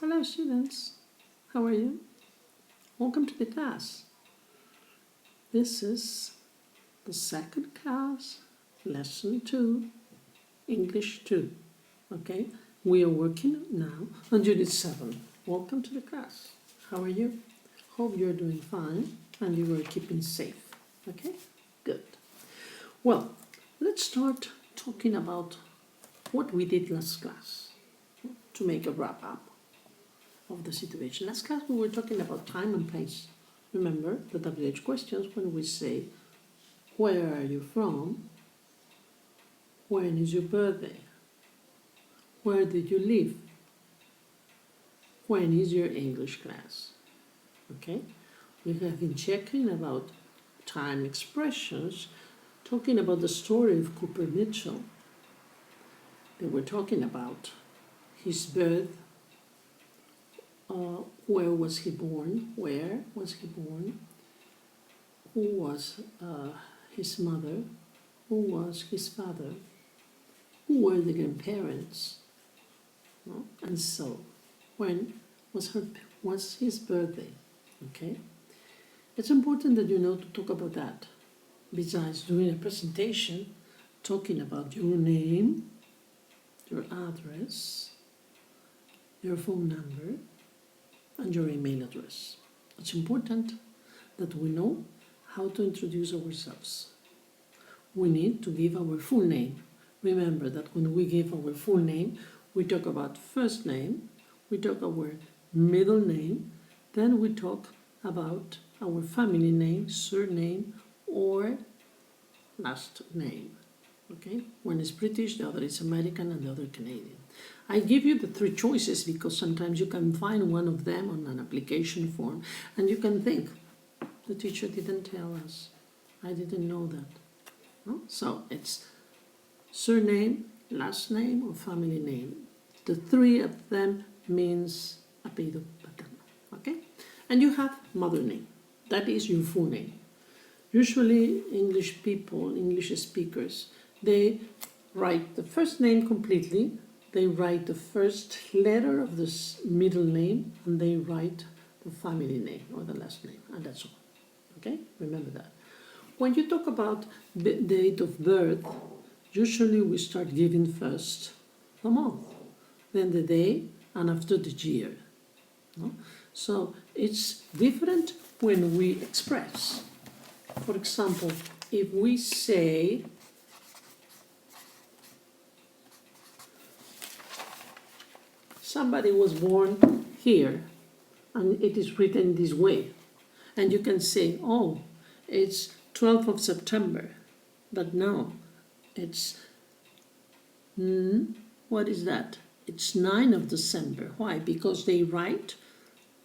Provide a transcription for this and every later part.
Hello students, how are you? Welcome to the class. This is the second class, lesson 2, English 2. Okay, we are working now on unit 7. Welcome to the class. How are you? Hope you're doing fine and you are keeping safe. Okay, good. Well, let's start talking about what we did last class to make a wrap up of the situation. Last class we were talking about time and place. Remember the WH questions when we say, where are you from? When is your birthday? Where did you live? When is your English class? Okay? We have been checking about time expressions, talking about the story of Cooper Mitchell. They were talking about his birth. Where was he born? Where was he born? Who was his mother? Who was his father? Who were the grandparents? No? And so, when was his birthday? Okay, it's important that you know to talk about that. Besides doing a presentation, talking about your name, your address, your phone number, and your email address. It's important that we know how to introduce ourselves. We need to give our full name. Remember that when we give our full name, we talk about first name, we talk our middle name, then we talk about our family name, surname, or last name. Okay? One is British, the other is American, and the other Canadian. I give you the 3 choices because sometimes you can find one of them on an application form and you can think, the teacher didn't tell us. I didn't know that. No? So it's surname, last name, or family name. The 3 of them means apellido paterno. Okay? And you have mother name. That is your full name. Usually English people, English speakers, they write the first name completely, they write the first letter of the middle name, and they write the family name or the last name, and that's all. Okay? Remember that. When you talk about the date of birth, usually we start giving first the month, then the day, and after the year. No? So it's different when we express. For example, if we say somebody was born here, and it is written this way, and you can say, oh, it's 12th of September, but no, it's, what is that? It's 9th of December. Why? Because they write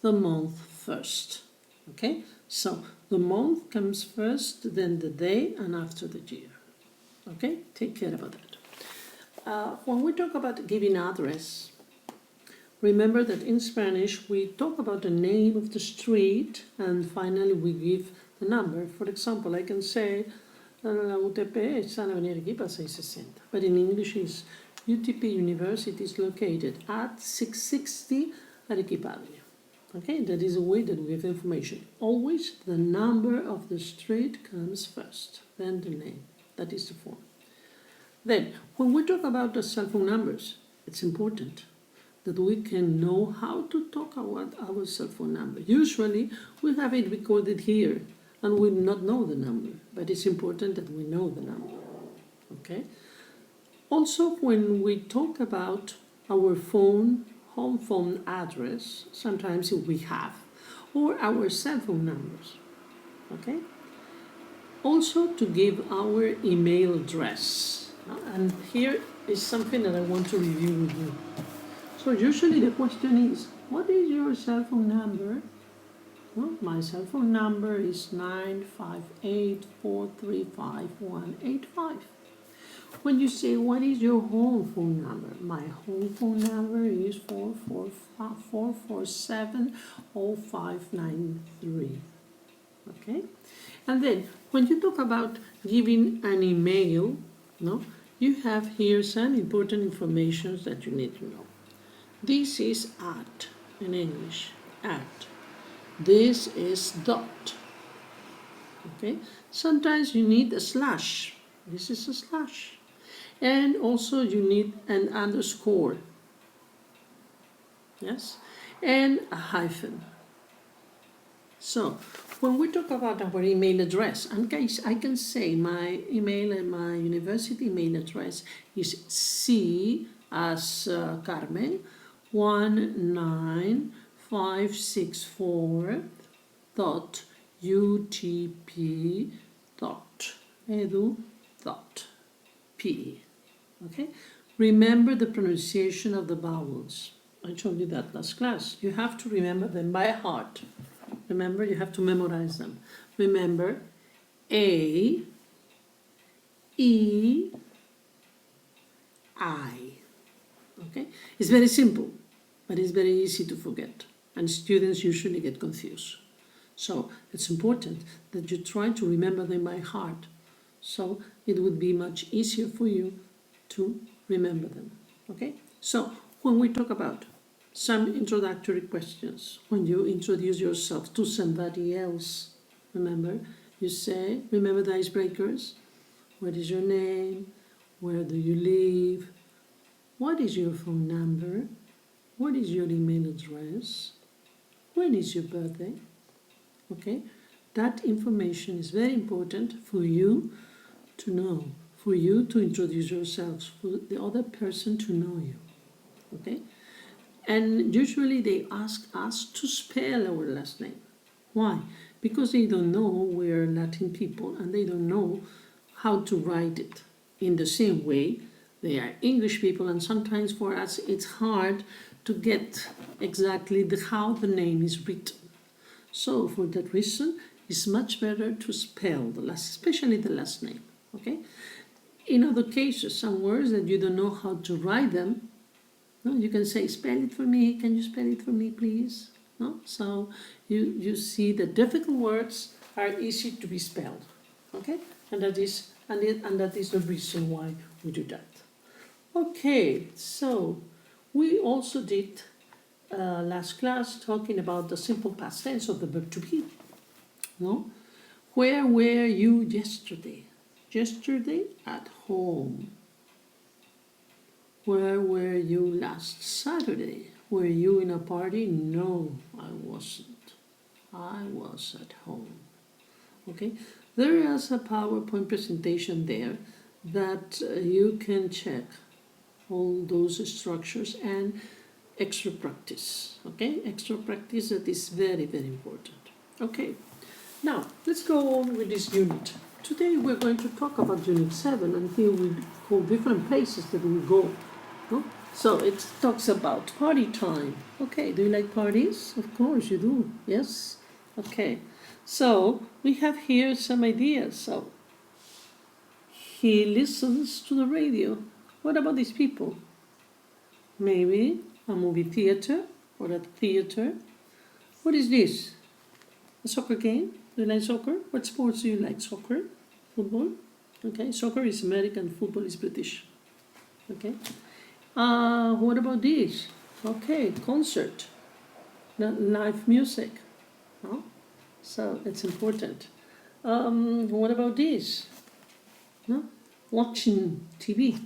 the month first. Okay? So the month comes first, then the day, and after the year. Okay? Take care about that. When we talk about giving address, remember that in Spanish we talk about the name of the street and finally we give the number. For example, I can say la UTP está en Avenida Arequipa 660, but in English is UTP University is located at 660 Arequipa Avenue. Okay, that is a way that we have information. Always the number of the street comes first, then the name. That is the form. Then, when we talk about the cell phone numbers, it's important that we can know how to talk about our cell phone number. Usually, we have it recorded here, and we do not know the number, but it's important that we know the number. Okay? Also, when we talk about our phone, home phone address, sometimes we have, or our cell phone numbers. Okay? Also, to give our email address. And here is something that I want to review with you. So usually the question is, what is your cell phone number? Well, my cell phone number is 958435185. When you say, what is your home phone number? My home phone number is 4470593. Okay? And then, when you talk about giving an email, no, you have here some important information that you need to know. This is at in English. At. This is dot. Okay. Sometimes you need a slash. This is a slash. And also you need an underscore. Yes. And a hyphen. So when we talk about our email address, and guys, I can say my email and my university email address is C as Carmen 19564 dot utp dot edu dot pe. Okay, remember the pronunciation of the vowels. I told you that last class. You have to remember them by heart. Remember, you have to memorize them. Remember, A, E, I. Okay? It's very simple, but it's very easy to forget. And students usually get confused. So it's important that you try to remember them by heart. So it would be much easier for you to remember them. Okay? So when we talk about some introductory questions, when you introduce yourself to somebody else, remember, you say, remember the icebreakers? What is your name? Where do you live? What is your phone number? What is your email address? When is your birthday? Okay, that information is very important for you to know, for you to introduce yourselves, for the other person to know you. Okay, and usually they ask us to spell our last name. Why? Because they don't know we're Latin people and they don't know how to write it in the same way. They are English people, and sometimes for us it's hard to get exactly how the name is written. So for that reason, it's much better to spell the last, especially the last name. Okay. In other cases, some words that you don't know how to write them, no, you can say, spell it for me. Can you spell it for me, please? No? So you see that difficult words are easy to be spelled. Okay, and that is the reason why we do that. Okay, so we also did last class talking about the simple past tense of the verb to be. No? Where were you yesterday? Yesterday at home. Where were you last Saturday? Were you in a party? No, I wasn't. I was at home. Okay, there is a PowerPoint presentation there that you can check all those structures and extra practice. Okay, extra practice that is very, very important. Okay, now let's go on with this unit. Today we're going to talk about Unit 7, and here we go different places that we go. No? So it talks about party time. Okay, do you like parties? Of course you do. Yes? Okay. So we have here some ideas. So he listens to the radio. What about these people? Maybe a movie theater or a theater. What is this? A soccer game? Do you like soccer? What sports do you like? Soccer? Football? Okay, soccer is American, football is British. Okay. What about this? Okay, concert, live music. No? So it's important. What about this? No? Watching TV.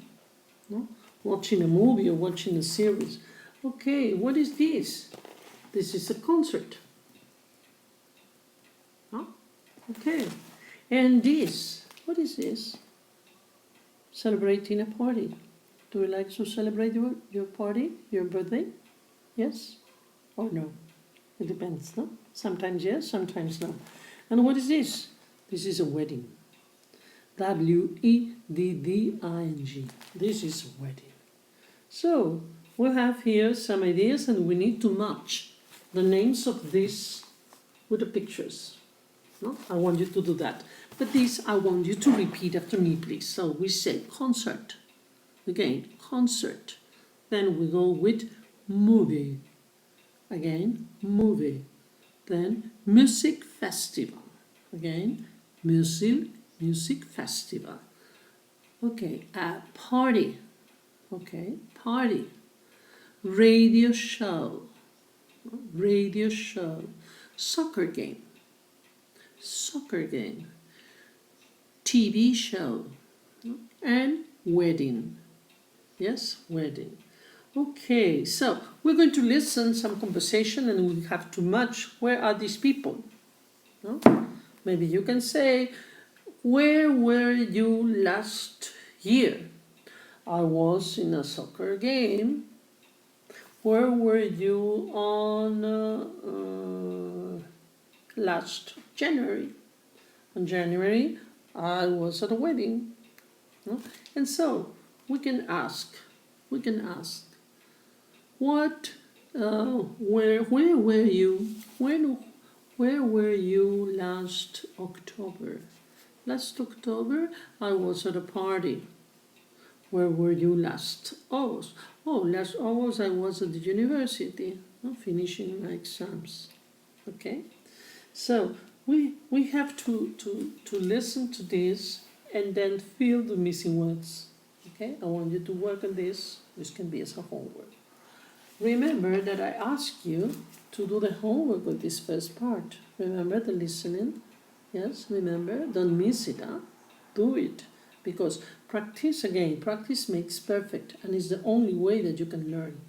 No? Watching a movie or watching a series. Okay, what is this? This is a concert. No? Okay. And this, what is this? Celebrating a party. Do you like to celebrate your party, your birthday? Yes or no? It depends, no? Sometimes yes, sometimes no. And what is this? This is a wedding. Wedding. This is a wedding. So we have here some ideas, and we need to match the names of these with the pictures. No? I want you to do that. But this I want you to repeat after me, please. So we say concert. Again, concert. Then we go with movie. Again, movie. Then music festival. Again, music festival. Okay, party. Okay, party. Radio show. radio show, soccer game, TV show, and wedding. Yes, wedding. Okay, so we're going to listen some conversation and we have to match where are these people. No? Maybe you can say, where were you last year? I was in a soccer game. Where were you on last January? On January, I was at a wedding. No? And so we can ask, what, where were you? Where were you last October? Last October, I was at a party. Where were you last August? Oh, last August I was at the university, finishing my exams. Okay, so we have to listen to this and then fill the missing words. Okay, I want you to work on this. This can be as a homework. Remember that I asked you to do the homework with this first part. Remember the listening? Yes, remember, don't miss it, huh? Do it. Because practice makes perfect, and it's the only way that you can learn.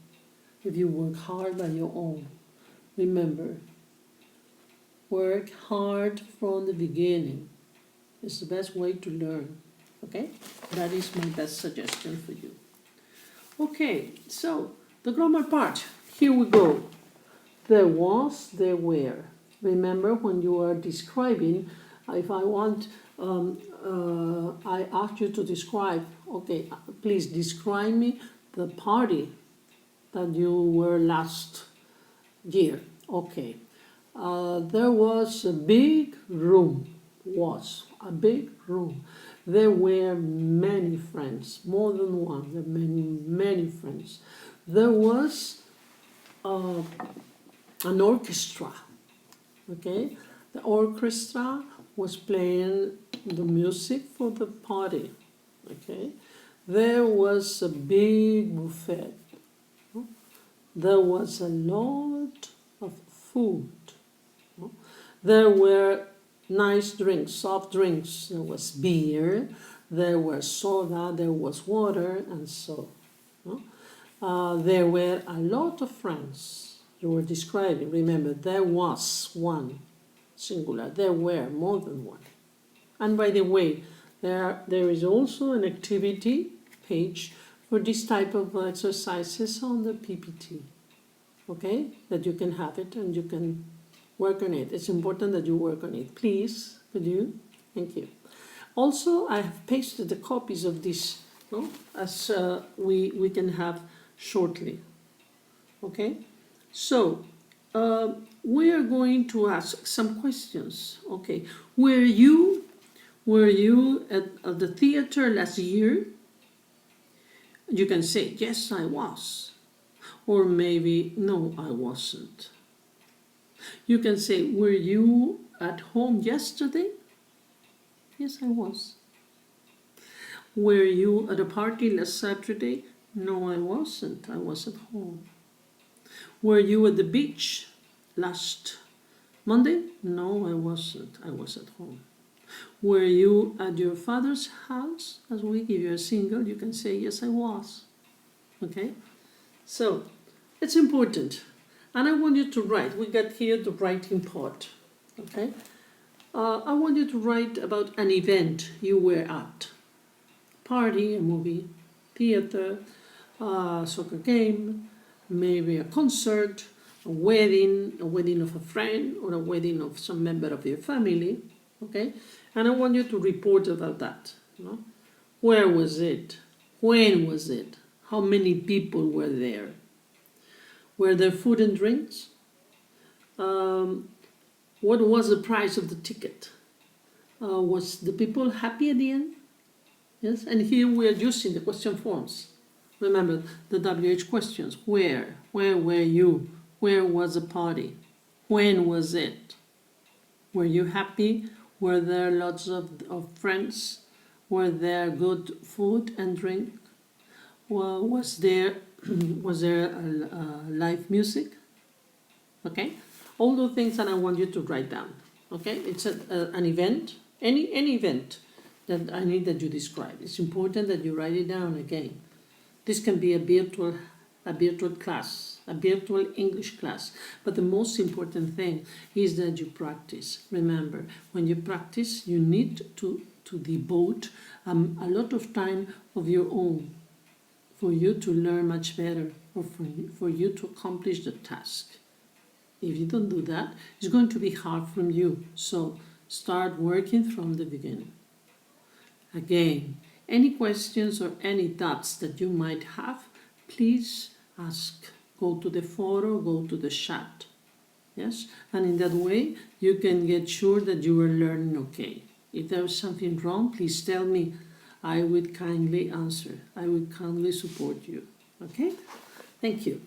If you work hard by your own. Remember, work hard from the beginning. It's the best way to learn. Okay? That is my best suggestion for you. Okay, so the grammar part. Here we go. There was, there were. Remember when you are describing, if I want, I ask you to describe, okay, please describe me the party that you were last year. Okay. There was a big room. There were many friends, more than one. There were many friends. There was an orchestra. Okay, the orchestra was playing the music for the party. Okay, there was a big buffet. There was a lot of food. There were nice drinks, soft drinks. There was beer, there was soda, there was water, and so. There were a lot of friends. You were describing, remember, there was one, singular, there were more than one. And by the way, there is also an activity page for this type of exercises on the PPT, okay, that you can have it and you can work on it. It's important that you work on it. Please, could you? Thank you. Also, I have pasted the copies of this, as we can have shortly, okay? So, we are going to ask some questions. Okay, were you at the theater last year? You can say, yes, I was. Or maybe, no, I wasn't. You can say, were you at home yesterday? Yes, I was. Were you at a party last Saturday? No, I wasn't. I was at home. Were you at the beach last Monday? No, I wasn't. I was at home. Were you at your father's house? As we give you a single, you can say, yes, I was. Okay? So, it's important. And I want you to write. We got here the writing part. Okay? I want you to write about an event you were at. Party, a movie, theater, soccer game, maybe a concert, a wedding of a friend, or a wedding of some member of your family, okay? And I want you to report about that. Where was it? When was it? How many people were there? Were there food and drinks? What was the price of the ticket? Was the people happy at the end? Yes, and here we are using the question forms. Remember the WH questions. Where? Where were you? Where was the party? When was it? Were you happy? Were there lots of friends? Were there good food and drink? Well, was there live music? Okay? All the things that I want you to write down. Okay? It's an event, any event that I need that you describe. It's important that you write it down again. This can be a virtual class, a virtual English class. But the most important thing is that you practice. Remember, when you practice, you need to devote a lot of time of your own for you to learn much better, or for you to accomplish the task. If you don't do that, it's going to be hard from you. So start working from the beginning. Again, any questions or any doubts that you might have, please ask. Go to the forum, go to the chat. Yes? And in that way, you can get sure that you are learning okay. If there is something wrong, please tell me. I would kindly answer. I would kindly support you. Okay? Thank you.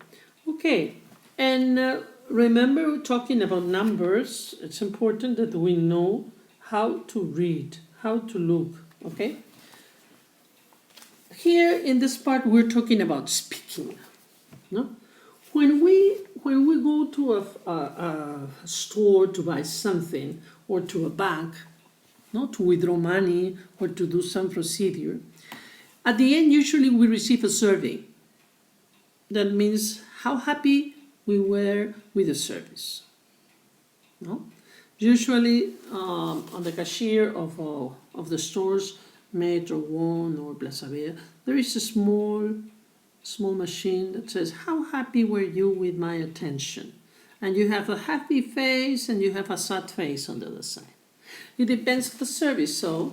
Okay. And remember, talking about numbers, it's important that we know how to read, how to look. Okay? Here in this part, we're talking about speaking. No? When we go to a store to buy something, or to a bank, no, to withdraw money or to do some procedure, at the end usually we receive a survey. That means how happy we were with the service. No? Usually on the cashier of the stores, Metro, One or Plaza Vea, there is a small machine that says, how happy were you with my attention? And you have a happy face and you have a sad face on the other side. It depends on the service. So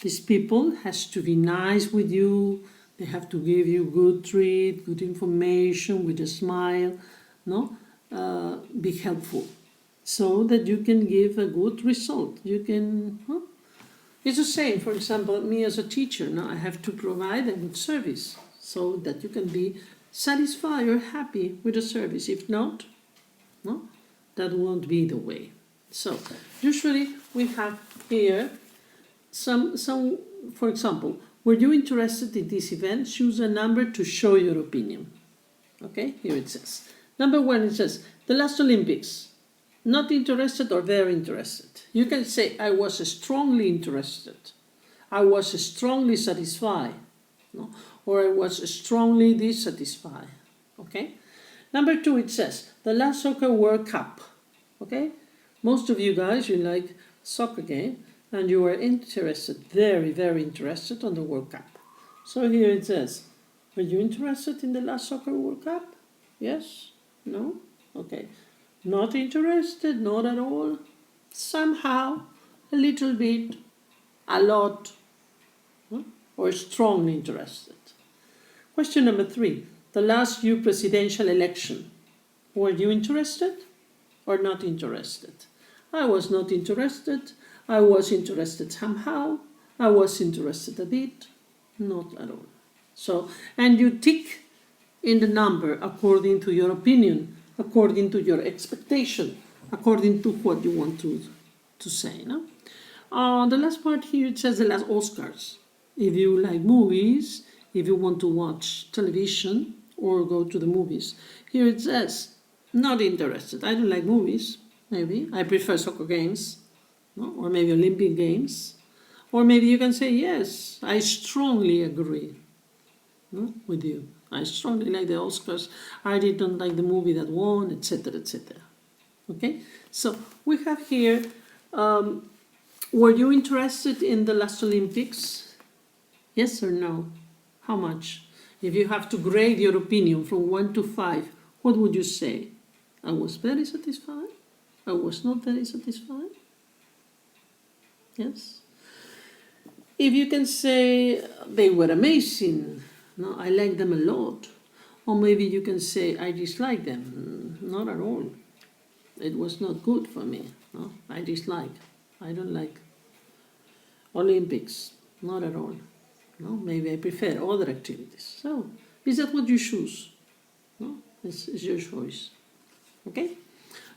these people has to be nice with you. They have to give you good treat, good information with a smile. No, be helpful so that you can give a good result. You can. It's the same. For example, me as a teacher. No, I have to provide a good service so that you can be satisfied or happy with the service. If not, no, that won't be the way. So usually we have here some, for example, were you interested in this event? Choose a number to show your opinion. Okay, here it says. Number 1, it says, the last Olympics, not interested or very interested. You can say, I was strongly interested. I was strongly satisfied. No? Or I was strongly dissatisfied. Okay? Number 2, it says, the last Soccer World Cup. Okay? Most of you guys, you like soccer game, and you are interested, very, very interested on the World Cup. So here it says, were you interested in the last Soccer World Cup? Yes? No? Okay. Not interested, not at all. Somehow, a little bit, a lot, or strongly interested. Question number 3, the last U presidential election. Were you interested or not interested? I was not interested. I was interested somehow. I was interested a bit. Not at all. So, and you tick in the number according to your opinion, according to your expectation, according to what you want to say. No? The last part here, it says the last Oscars. If you like movies, if you want to watch television or go to the movies, here it says, not interested. I don't like movies. Maybe I prefer soccer games, no? Or maybe Olympic games, or maybe you can say, yes, I strongly agree, no? With you. I strongly like the Oscars. I didn't like the movie that won, etc., etc. Okay, so we have here, were you interested in the last Olympics? Yes or no? How much? If you have to grade your opinion from 1 to 5, what would you say? I was very satisfied. I was not very satisfied. Yes. If you can say they were amazing, no, I like them a lot. Or maybe you can say I dislike them. Not at all. It was not good for me. No, I dislike. I don't like Olympics. Not at all. No, maybe I prefer other activities. So, is that what you choose? No, it's your choice. Okay.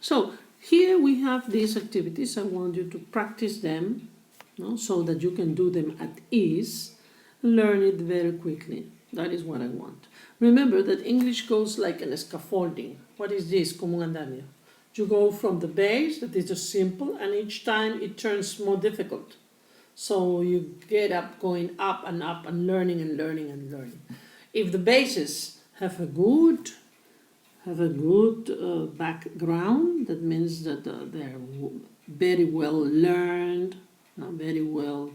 So here we have these activities. I want you to practice them, no, so that you can do them at ease, learn it very quickly. That is what I want. Remember that English goes like a scaffolding. What is this? Como un andamio. You go from the base, that is just simple, and each time it turns more difficult. So you get up, going up and learning and learning and learning. If the bases have a good background, that means that they're very well learned, very well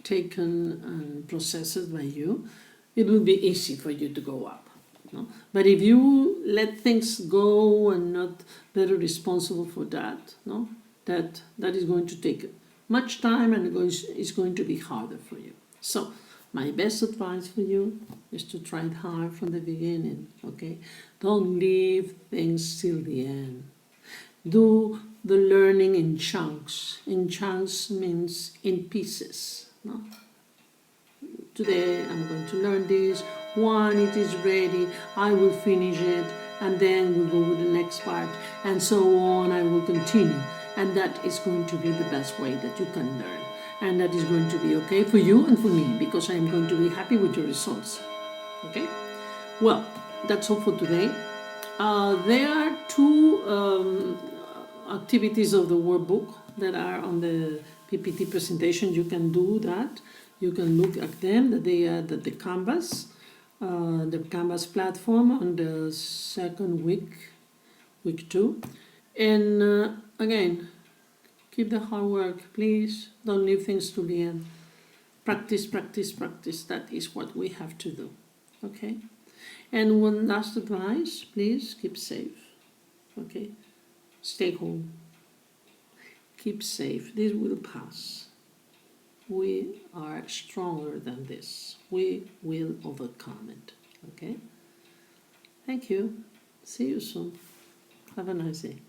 taken and processed by you, it will be easy for you to go up. No? But if you let things go and not very responsible for that, no, that is going to take much time and it's going to be harder for you. So my best advice for you is to try it hard from the beginning, okay? Don't leave things till the end. Do the learning in chunks. In chunks means in pieces, no? Today I'm going to learn this. When it is ready, I will finish it, and then we'll go with the next part, and so on. I will continue, and that is going to be the best way that you can learn, and that is going to be okay for you and for me, because I am going to be happy with your results. Okay? Well, that's all for today. There are two activities of the workbook that are on the PPT presentation. You can do that. You can look at them. That they are the Canvas platform on the second week 2. And again, keep the hard work, please. Don't leave things to the end. Practice, practice, practice. That is what we have to do. Okay? And one last advice, please keep safe. Okay? Stay home. Keep safe. This will pass. We are stronger than this. We will overcome it. Okay? Thank you. See you soon. Have a nice day.